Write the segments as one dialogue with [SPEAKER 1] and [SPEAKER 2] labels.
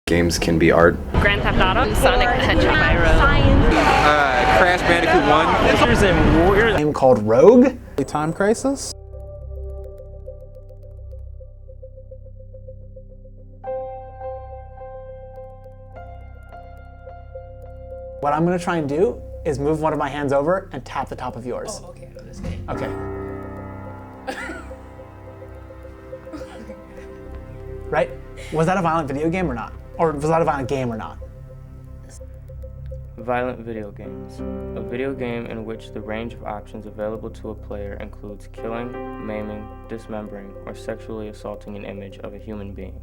[SPEAKER 1] Games can be art.
[SPEAKER 2] Grand Theft Auto, Sonic the Hedgehog,
[SPEAKER 3] Crash Bandicoot 1.
[SPEAKER 4] There's a weird game called Rogue.
[SPEAKER 5] Time Crisis.
[SPEAKER 4] What I'm gonna try and do is move one of my hands over and tap the top of yours.
[SPEAKER 6] Oh, okay, this game.
[SPEAKER 4] Okay. Right? Was that a violent video game or not? Or was that a violent game or not?
[SPEAKER 7] Violent video games. A video game in which the range of options available to a player includes killing, maiming, dismembering, or sexually assaulting an image of a human being.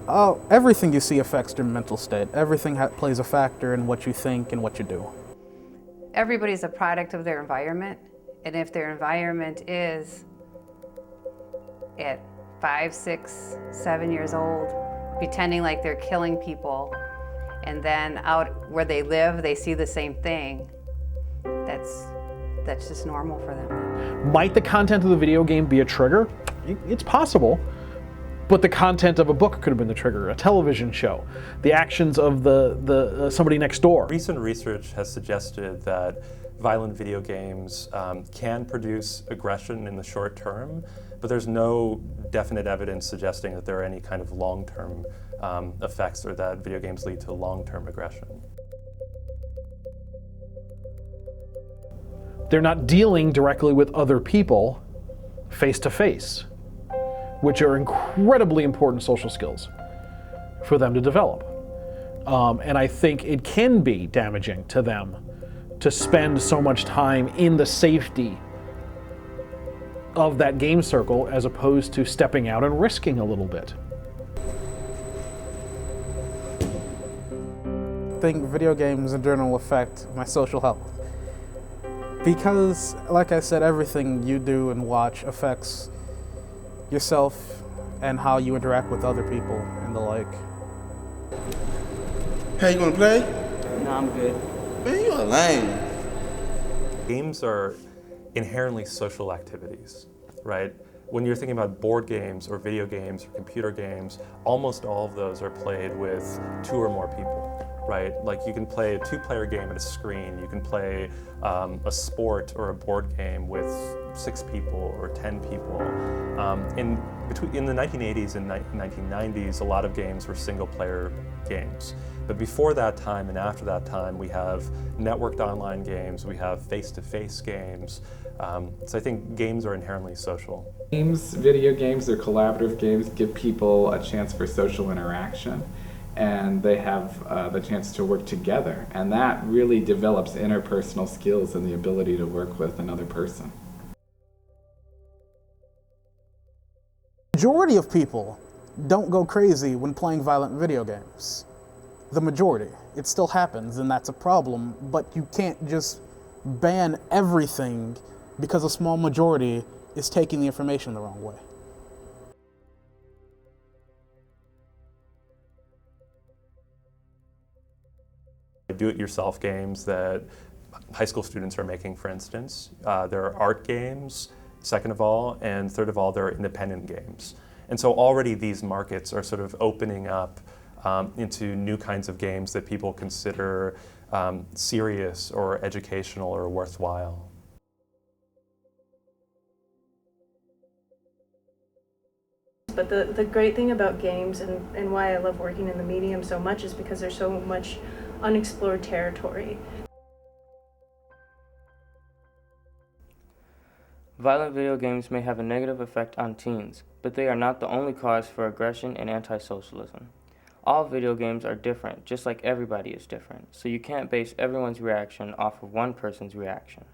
[SPEAKER 5] Oh, everything you see affects your mental state. Everything plays a factor in what you think and what you do.
[SPEAKER 8] Everybody's a product of their environment, and if their environment is at 5, 6, 7 years old, pretending like they're killing people, and then out where they live, they see the same thing, that's just normal for them.
[SPEAKER 9] Might the content of the video game be a trigger? It's possible. But the content of a book could have been the trigger, a television show, the actions of the somebody next door.
[SPEAKER 10] Recent research has suggested that violent video games can produce aggression in the short term, but there's no definite evidence suggesting that there are any kind of long-term effects or that video games lead to long-term aggression.
[SPEAKER 9] They're not dealing directly with other people face to face, which are incredibly important social skills for them to develop. And I think it can be damaging to them to spend so much time in the safety of that game circle as opposed to stepping out and risking a little bit.
[SPEAKER 5] I think video games in general affect my social health. Because, like I said, everything you do and watch affects yourself and how you interact with other people and the like.
[SPEAKER 3] Hey, you wanna play?
[SPEAKER 7] No, I'm good.
[SPEAKER 3] Man, you a lame.
[SPEAKER 10] Games are inherently social activities, right? When you're thinking about board games or video games or computer games, almost all of those are played with 2 or more people, right? Like you can play a 2-player game at a screen, you can play a sport or a board game with 6 people or 10 people. In the 1980s and 1990s, a lot of games were single-player games. But before that time and after that time, we have networked online games, we have face-to-face games. So I think games are inherently social.
[SPEAKER 11] Video games, or collaborative games, give people a chance for social interaction, and they have the chance to work together, and that really develops interpersonal skills and the ability to work with another person.
[SPEAKER 5] Majority of people don't go crazy when playing violent video games. The majority. It still happens, and that's a problem, but you can't just ban everything because a small majority is taking the information the wrong way.
[SPEAKER 10] Do-it-yourself games that high school students are making, for instance. There are art games, second of all, and third of all, there are independent games. And so already these markets are sort of opening up into new kinds of games that people consider serious or educational or worthwhile.
[SPEAKER 12] But the great thing about games and why I love working in the medium so much is because there's so much unexplored territory.
[SPEAKER 7] Violent video games may have a negative effect on teens, but they are not the only cause for aggression and anti-socialism. All video games are different, just like everybody is different, so you can't base everyone's reaction off of one person's reaction.